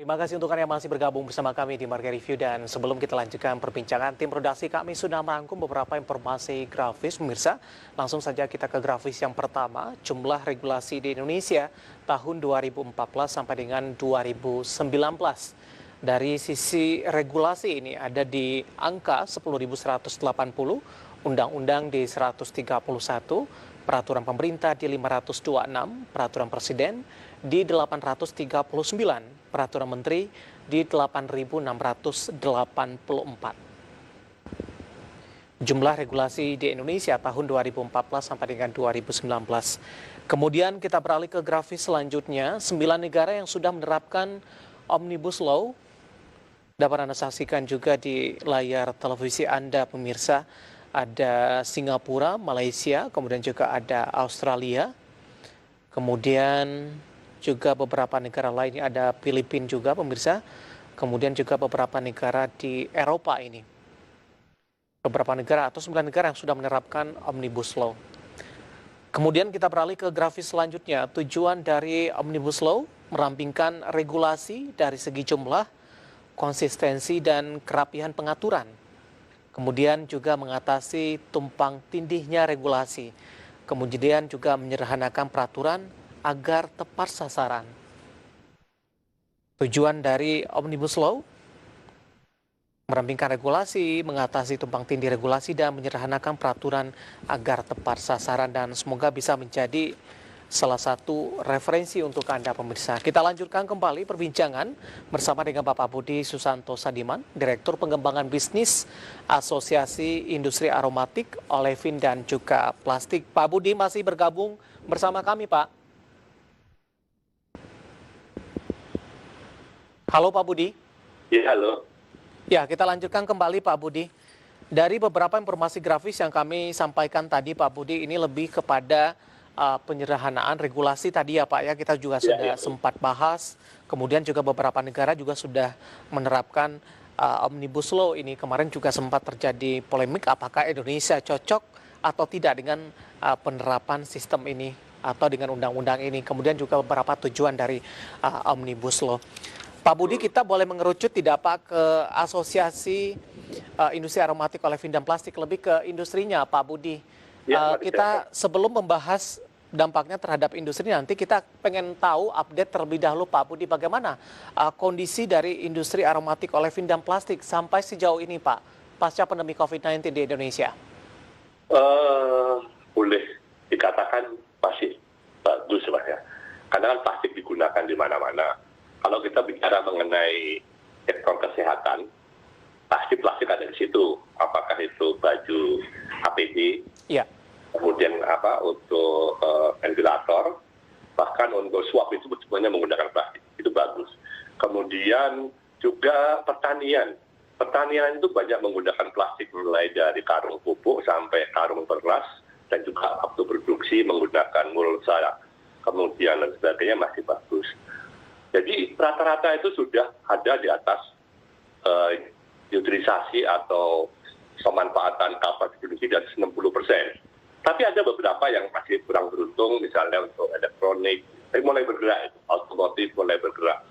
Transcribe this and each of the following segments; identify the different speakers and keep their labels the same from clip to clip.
Speaker 1: Terima kasih untuk Anda yang masih bergabung bersama kami di Market Review, dan sebelum kita lanjutkan perbincangan, tim redaksi kami sudah merangkum beberapa informasi grafis pemirsa. Langsung saja kita ke grafis yang pertama, jumlah regulasi di Indonesia tahun 2014 sampai dengan 2019. Dari sisi regulasi ini ada di angka 10.180, undang-undang di 131, peraturan pemerintah di 526, peraturan presiden di 839, peraturan menteri di 8.684. Jumlah regulasi di Indonesia tahun 2014 sampai dengan 2019. Kemudian kita beralih ke grafis selanjutnya, 9 negara yang sudah menerapkan Omnibus Law. Dapat Anda saksikan juga di layar televisi Anda pemirsa. Ada Singapura, Malaysia, kemudian juga ada Australia. Kemudian juga beberapa negara lainnya, ada Filipina juga pemirsa. Kemudian juga beberapa negara di Eropa ini. Beberapa negara atau 9 negara yang sudah menerapkan Omnibus Law. Kemudian kita beralih ke grafis selanjutnya. Tujuan dari Omnibus Law merampingkan regulasi dari segi jumlah, konsistensi, dan kerapihan pengaturan. Kemudian juga mengatasi tumpang tindihnya regulasi. Kemudian juga menyederhanakan peraturan agar tepat sasaran. Tujuan dari Omnibus Law merampingkan regulasi, mengatasi tumpang tindih regulasi, dan menyederhanakan peraturan agar tepat sasaran, dan semoga bisa menjadi salah satu referensi untuk Anda pemirsa. Kita lanjutkan kembali perbincangan bersama dengan Bapak Budi Susanto Sadiman, Direktur Pengembangan Bisnis Asosiasi Industri Aromatik, Olefin, dan juga Plastik. Pak Budi masih bergabung bersama kami, Pak. Halo Pak Budi.
Speaker 2: Ya, halo.
Speaker 1: Ya, kita lanjutkan kembali Pak Budi. Dari beberapa informasi grafis yang kami sampaikan tadi Pak Budi, ini lebih kepada penyederhanaan regulasi tadi ya Pak ya, kita juga sudah sempat bahas. Kemudian juga beberapa negara juga sudah menerapkan Omnibus Law ini. Kemarin juga sempat terjadi polemik apakah Indonesia cocok atau tidak dengan penerapan sistem ini atau dengan undang-undang ini. Kemudian juga beberapa tujuan dari Omnibus Law. Pak Budi, kita boleh mengerucut tidak Pak ke Asosiasi Industri Aromatik, Olefin, dan Plastik, lebih ke industrinya Pak Budi. Kita sebelum membahas dampaknya terhadap industri, nanti kita pengen tahu update terlebih dahulu Pak Budi, bagaimana kondisi dari industri aromatik, olefin, dan plastik sampai sejauh ini Pak, pasca pandemi COVID-19 di Indonesia?
Speaker 2: Boleh dikatakan masih bagus Pak ya, karena kan plastik digunakan di mana-mana. Kalau kita bicara mengenai sektor kesehatan, plastik ada di situ. Apakah itu baju APD, ya, kemudian untuk ventilator, bahkan untuk swab itu semuanya menggunakan plastik. Itu bagus. Kemudian juga pertanian itu banyak menggunakan plastik, mulai dari karung pupuk sampai karung beras, dan juga waktu produksi menggunakan mulsa, kemudian dan sebagainya masih bagus. Jadi rata-rata itu sudah ada di atas utilisasi atau pemanfaatan kapasitas produksi dari 60%. Tapi ada beberapa yang masih kurang beruntung, misalnya untuk elektronik, tapi mulai bergerak, otomotif mulai bergerak.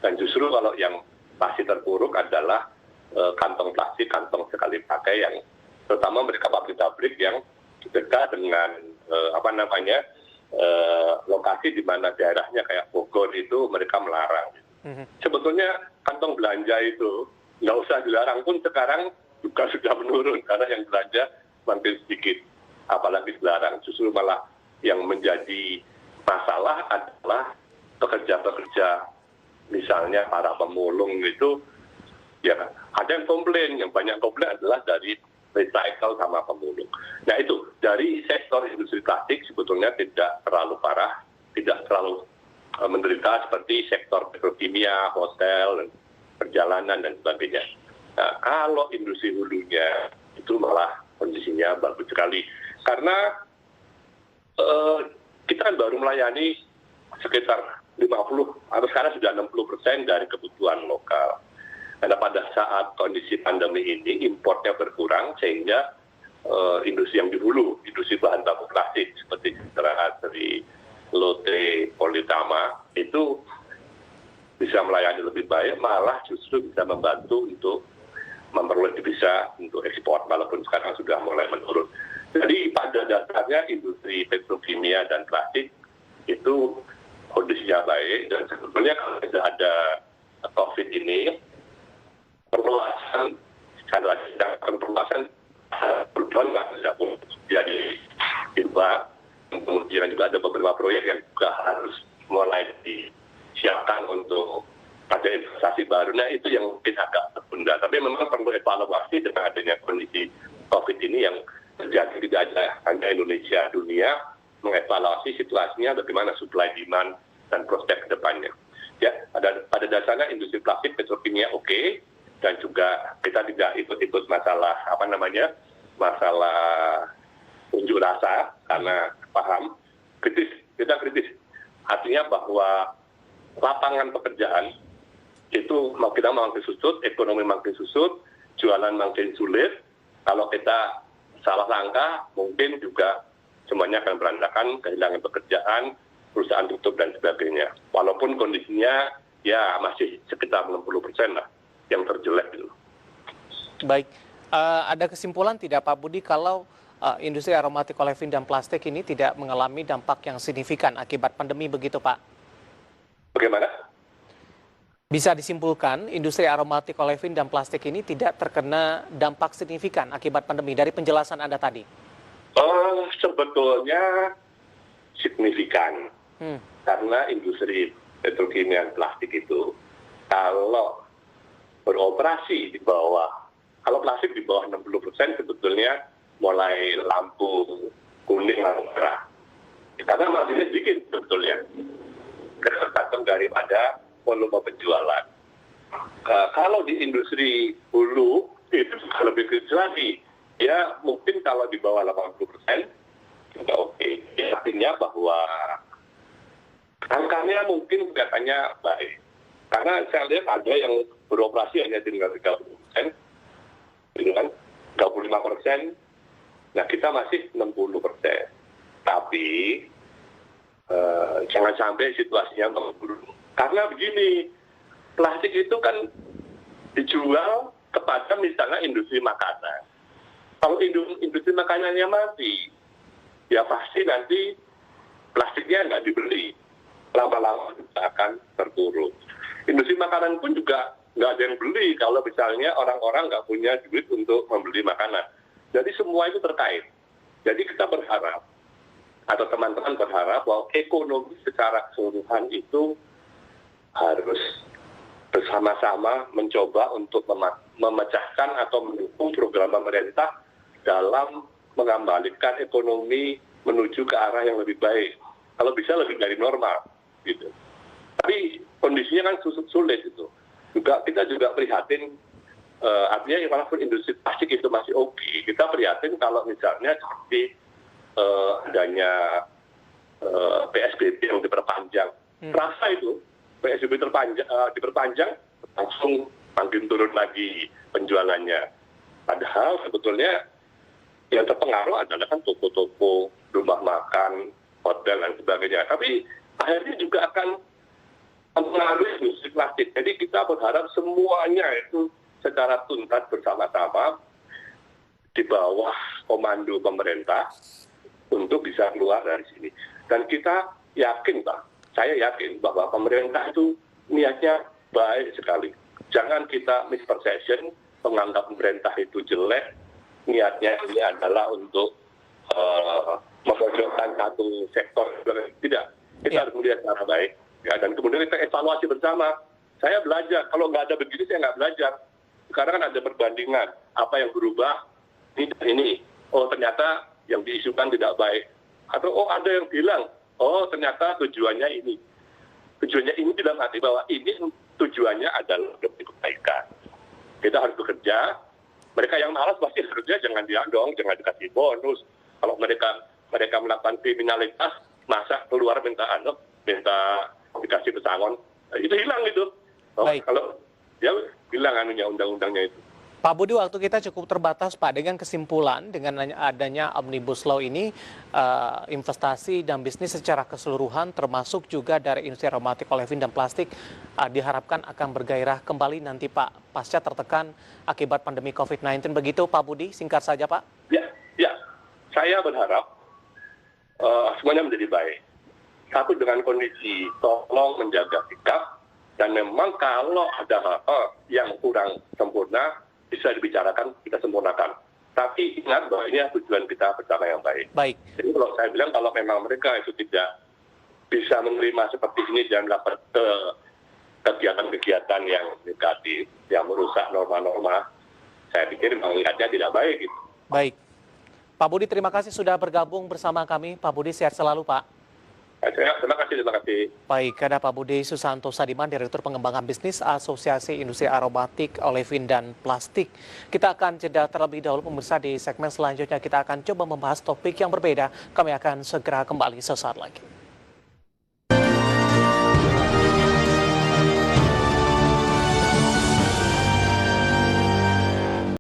Speaker 2: Dan justru kalau yang masih terpuruk adalah kantong plastik, kantong sekali pakai, yang terutama mereka pabrik-pabrik yang dekat dengan lokasi di mana daerahnya kayak Bogor itu mereka melarang. Sebetulnya kantong belanja itu nggak usah dilarang pun sekarang juga sudah menurun, karena yang belanja makin sedikit, apalagi dilarang. Justru malah yang menjadi masalah adalah pekerja-pekerja, misalnya para pemulung itu, ya ada yang komplain, yang banyak komplain adalah dari recycle sama pemulung. Nah itu, dari sektor industri plastik sebetulnya tidak terlalu parah, tidak terlalu menderita seperti sektor petrokimia, hotel, perjalanan, dan sebagainya. Nah, kalau industri hulunya itu malah kondisinya bagus sekali. Karena kita kan baru melayani sekitar 50, atau sekarang sudah 60% dari kebutuhan lokal. Karena pada saat kondisi pandemi ini importnya berkurang, sehingga industri yang di hulu, industri bahan baku plastik seperti Citra, dari Lotte, Politama, itu bisa melayani lebih baik, malah justru bisa membantu untuk memperoleh devisa untuk ekspor, walaupun sekarang sudah mulai menurun. Jadi pada dasarnya industri petrokimia dan plastik itu kondisinya baik, dan sebetulnya kalau sudah ada COVID ini, perluasan, karena sedangkan perluasan berjalan nggak jadi kita, kemudian juga ada beberapa proyek yang juga harus mulai disiapkan untuk ada investasi baru. Nah itu yang mungkin agak tertunda, tapi memang perlu evaluasi dengan adanya kondisi COVID ini yang terjadi tidak hanya Indonesia, dunia, mengevaluasi situasinya bagaimana supply demand dan prospek ke depannya. Ya, pada dasarnya industri plastik petrokimia oke, dan juga kita tidak ikut-ikut masalah masalah unjuk rasa karena paham kita kritis. Artinya bahwa lapangan pekerjaan itu kita makin susut, ekonomi makin susut, jualan makin sulit. Kalau kita salah langkah, mungkin juga semuanya akan berantakan, kehilangan pekerjaan, perusahaan tutup dan sebagainya. Walaupun kondisinya ya masih sekitar 60% lah yang terjelek gitu.
Speaker 1: Baik, ada kesimpulan tidak Pak Budi kalau industri aromatik olefin dan plastik ini tidak mengalami dampak yang signifikan akibat pandemi begitu Pak?
Speaker 2: Bagaimana?
Speaker 1: Bisa disimpulkan industri aromatik olefin dan plastik ini tidak terkena dampak signifikan akibat pandemi dari penjelasan Anda tadi?
Speaker 2: Sebetulnya signifikan. Karena industri petrokimia dan plastik itu kalau beroperasi di bawah, kalau plastik di bawah 60% sebetulnya mulai lampu kuning lampu merah. Karena marginnya sedikit sebetulnya. Tergantung daripada volume penjualan. Kalau di industri hulu itu lebih kecil lagi. Ya mungkin kalau di bawah 80% juga oke. Artinya bahwa angkanya mungkin kelihatannya baik. Karena saya lihat ada yang beroperasi hanya tinggal 30%, gitu kan, 25%. Nah kita masih 60%. Tapi jangan sampai situasinya memburuk. Karena begini, plastik itu kan dijual kepada misalnya industri makanan. Kalau industri makanannya mati, ya pasti nanti plastiknya nggak dibeli. Lama-lama akan terpuruk. Industri makanan pun juga nggak ada yang beli kalau misalnya orang-orang nggak punya duit untuk membeli makanan. Jadi semua itu terkait. Jadi kita berharap, atau teman-teman berharap bahwa ekonomi secara keseluruhan itu harus bersama-sama mencoba untuk memecahkan atau mendukung program pemerintah dalam mengembalikan ekonomi menuju ke arah yang lebih baik. Kalau bisa lebih dari normal, gitu. Tapi kondisinya kan sulit itu. Kita juga prihatin, artinya walaupun industri plastik itu masih oke, kita prihatin kalau misalnya seperti adanya PSBB yang diperpanjang. Terasa itu PSBB diperpanjang, langsung makin turun lagi penjualannya. Padahal sebetulnya yang terpengaruh adalah kan toko-toko, rumah makan, hotel dan sebagainya. Tapi akhirnya juga akan mempengaruhi industri plastik. Jadi kita berharap semuanya itu secara tuntas bersama-sama di bawah komando pemerintah untuk bisa keluar dari sini. Dan kita yakin, Pak, saya yakin bahwa pemerintah itu niatnya baik sekali. Jangan kita misperception, menganggap pemerintah itu jelek, niatnya ini adalah untuk memojokkan satu sektor. Tidak, kita harus melihat secara baik. Ya, dan kemudian kita evaluasi bersama. Saya belajar, kalau nggak ada begini saya nggak belajar. Sekarang kan ada perbandingan, apa yang berubah, ini dan ini. Oh ternyata yang diisukan tidak baik. Atau ada yang bilang, oh ternyata tujuannya ini. Tujuannya ini dalam arti bahwa ini tujuannya adalah demi kebaikan. Kita harus bekerja. Mereka yang malas pasti kerja jangan diandong, jangan dikasih bonus. Kalau mereka melakukan kriminalitas, masa keluar minta dikasih pesangon, itu hilang itu. Oh, kalau ya hilang undang-undangnya itu.
Speaker 1: Pak Budi, waktu kita cukup terbatas, Pak. Dengan kesimpulan, dengan adanya Omnibus Law ini, investasi dan bisnis secara keseluruhan, termasuk juga dari industri aromatik, olefin, dan plastik, diharapkan akan bergairah kembali nanti, Pak, pasca tertekan akibat pandemi COVID-19. Begitu, Pak Budi, singkat saja, Pak.
Speaker 2: Ya, saya berharap semuanya menjadi baik. Satu, dengan kondisi tolong menjaga sikap, dan memang kalau ada hal-hal yang kurang sempurna, bisa dibicarakan, kita sempurnakan. Tapi ingat bahwa ini tujuan kita bersama yang baik.
Speaker 1: Baik.
Speaker 2: Jadi kalau saya bilang, kalau memang mereka itu tidak bisa menerima seperti ini dan melakukan kegiatan-kegiatan yang negatif, yang merusak norma-norma, saya pikir mengingatnya tidak baik. Gitu.
Speaker 1: Baik. Pak Budi, terima kasih sudah bergabung bersama kami. Pak Budi, sehat selalu, Pak.
Speaker 2: Terima kasih.
Speaker 1: Baik, ada Pak Budi Susanto Sadiman, Direktur Pengembangan Bisnis Asosiasi Industri Aromatik, Olefin, dan Plastik. Kita akan jeda terlebih dahulu, pemirsa. Di segmen selanjutnya kita akan coba membahas topik yang berbeda. Kami akan segera kembali sesaat lagi.